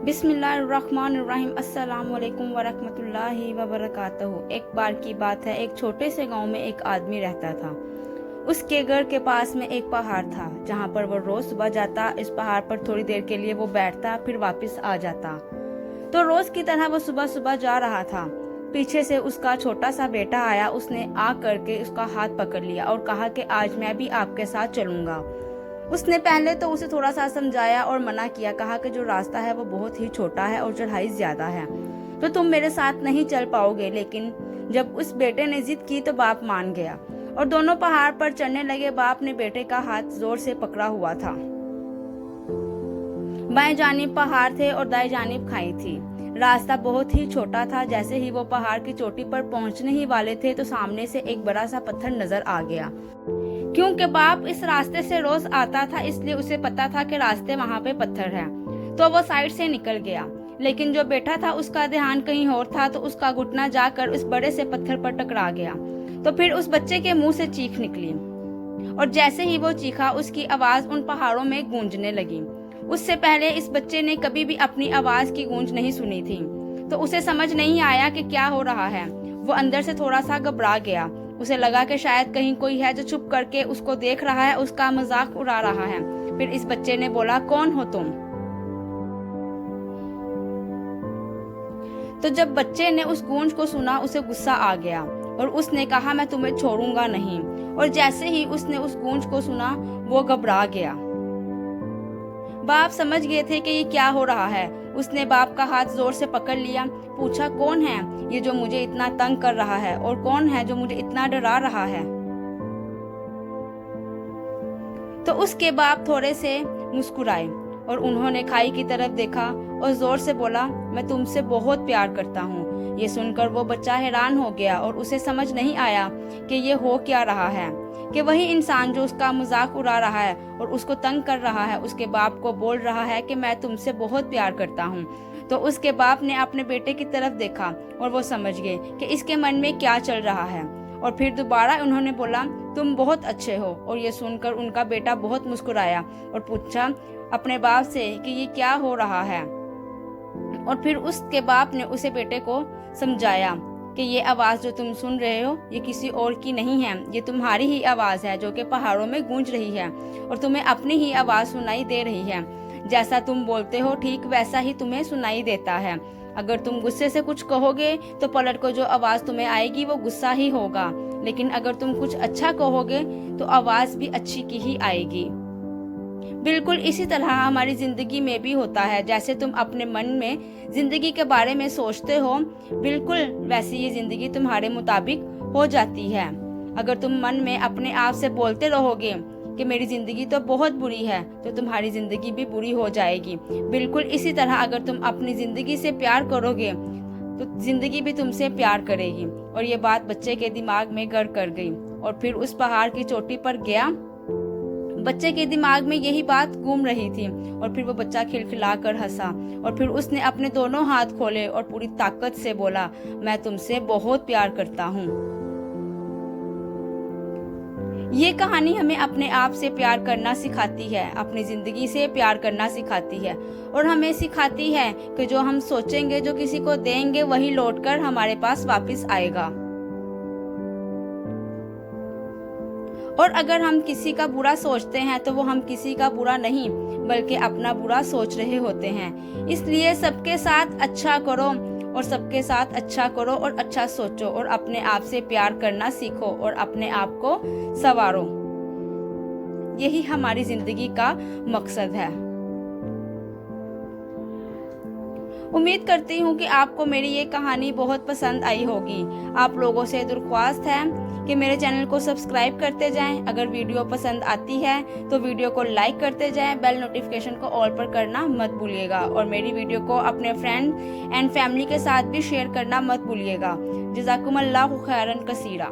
बिस्मिल्लाहिर्रहमानिर्रहीम अस्सलामुअलैकुम वरहमतुल्लाहि वबरकातुहू। एक बार की बात है, एक छोटे से गांव में एक आदमी रहता था। उसके घर के पास में एक पहाड़ था जहां पर वो रोज सुबह जाता। इस पहाड़ पर थोड़ी देर के लिए वो बैठता, फिर वापस आ जाता। तो रोज की तरह वो सुबह सुबह जा रहा था। पीछे से उसका छोटा सा बेटा आया। उसने आ करके उसका हाथ पकड़ लिया और कहा कि आज मैं भी आपके साथ चलूंगा। उसने पहले तो उसे थोड़ा सा समझाया और मना किया, कहा कि जो रास्ता है वो बहुत ही छोटा है और चढ़ाई ज्यादा है, तो तुम मेरे साथ नहीं चल पाओगे। लेकिन जब उस बेटे ने जिद की तो बाप मान गया और दोनों पहाड़ पर चढ़ने लगे। बाप ने बेटे का हाथ जोर से पकड़ा हुआ था। बाएं जानिब पहाड़ थे और दाएं जानिब खाई थी। रास्ता बहुत ही छोटा था। जैसे ही वो पहाड़ की चोटी पर पहुंचने ही वाले थे तो सामने से एक बड़ा सा पत्थर नजर आ गया। क्योंकि बाप इस रास्ते से रोज आता था, इसलिए उसे पता था कि रास्ते वहाँ पे पत्थर है, तो वो साइड से निकल गया। लेकिन जो बेटा था उसका ध्यान कहीं और था, तो उसका घुटना जाकर उस बड़े से पत्थर पर टकरा गया। तो फिर उस बच्चे के मुंह से चीख निकली और जैसे ही वो चीखा उसकी आवाज उन पहाड़ों में गूंजने लगी। उससे पहले इस बच्चे ने कभी भी अपनी आवाज की गूंज नहीं सुनी थी, तो उसे समझ नहीं आया कि क्या हो रहा है। वो अंदर से थोड़ा सा घबरा गया। उसे लगा कि शायद कहीं कोई है जो छुप करके उसको देख रहा है, उसका मजाक उड़ा रहा है। फिर इस बच्चे ने बोला, कौन हो तुम? तो जब बच्चे ने उस गूंज को सुना उसे गुस्सा आ गया और उसने कहा, मैं तुम्हें छोड़ूंगा नहीं। और जैसे ही उसने उस गूंज को सुना वो घबरा गया। बाप समझ गए थे कि ये क्या हो रहा है। उसने बाप का हाथ जोर से पकड़ लिया, पूछा, कौन है ये जो मुझे इतना तंग कर रहा है और कौन है जो मुझे इतना डरा रहा है? तो उसके बाप थोड़े से मुस्कुराए और उन्होंने खाई की तरफ देखा और जोर से बोला, मैं तुमसे बहुत प्यार करता हूँ। ये सुनकर वो बच्चा हैरान हो गया और उसे समझ नहीं आया कि ये हो क्या रहा है, कि वही इंसान जो उसका मजाक उड़ा रहा है और उसको तंग कर रहा है, उसके बाप को बोल रहा है कि मैं तुमसे बहुत प्यार करता हूँ। तो उसके बाप ने अपने बेटे की तरफ देखा और वो समझ गए कि इसके मन में क्या चल रहा है। और फिर दोबारा उन्होंने बोला, तुम बहुत अच्छे हो। और ये सुनकर उनका बेटा बहुत मुस्कुराया और पूछा अपने बाप से कि ये क्या हो रहा है। और फिर उसके बाप ने उसे बेटे को समझाया कि ये आवाज जो तुम सुन रहे हो ये किसी और की नहीं है, ये तुम्हारी ही आवाज है जो कि पहाड़ों में गूंज रही है और तुम्हें अपनी ही आवाज सुनाई दे रही है। जैसा तुम बोलते हो ठीक वैसा ही तुम्हें सुनाई देता है। अगर तुम गुस्से से कुछ कहोगे तो पलट को जो आवाज तुम्हें आएगी वो गुस्सा ही होगा, लेकिन अगर तुम कुछ अच्छा कहोगे तो आवाज भी अच्छी की ही आएगी। बिल्कुल इसी तरह हमारी जिंदगी में भी होता है। जैसे तुम अपने मन में जिंदगी के बारे में सोचते हो, बिल्कुल वैसी ये जिंदगी तुम्हारे मुताबिक हो जाती है। अगर तुम मन में अपने आप से बोलते रहोगे कि मेरी जिंदगी तो बहुत बुरी है, तो तुम्हारी जिंदगी भी बुरी हो जाएगी। बिल्कुल इसी तरह अगर तुम अपनी जिंदगी से प्यार करोगे तो जिंदगी भी तुमसे प्यार करेगी। और ये बात बच्चे के दिमाग में घर कर गई और फिर उस पहाड़ की चोटी पर गया। बच्चे के दिमाग में यही बात घूम रही थी और फिर वो बच्चा खिलखिला कर हंसा और फिर उसने अपने दोनों हाथ खोले और पूरी ताकत से बोला, मैं तुमसे बहुत प्यार करता हूँ। ये कहानी हमें अपने आप से प्यार करना सिखाती है, अपनी जिंदगी से प्यार करना सिखाती है और हमें सिखाती है कि जो हम सोचेंगे, जो किसी को देंगे, वही लौटकर हमारे पास वापस आएगा। और अगर हम किसी का बुरा सोचते हैं तो वो हम किसी का बुरा नहीं बल्कि अपना बुरा सोच रहे होते हैं। इसलिए सबके साथ अच्छा करो और सबके साथ अच्छा करो और अच्छा सोचो और अपने आप से प्यार करना सीखो और अपने आप को संवारो। यही हमारी जिंदगी का मकसद है। उम्मीद करती हूँ कि आपको मेरी ये कहानी बहुत पसंद आई होगी। आप लोगों से दरख्वास्त है कि मेरे चैनल को सब्सक्राइब करते जाएं। अगर वीडियो पसंद आती है तो वीडियो को लाइक करते जाएं। बेल नोटिफिकेशन को ऑल पर करना मत भूलिएगा और मेरी वीडियो को अपने फ्रेंड एंड फैमिली के साथ भी शेयर करना मत भूलिएगा। जज़ाकुमुल्लाहु खैरन कसीरा।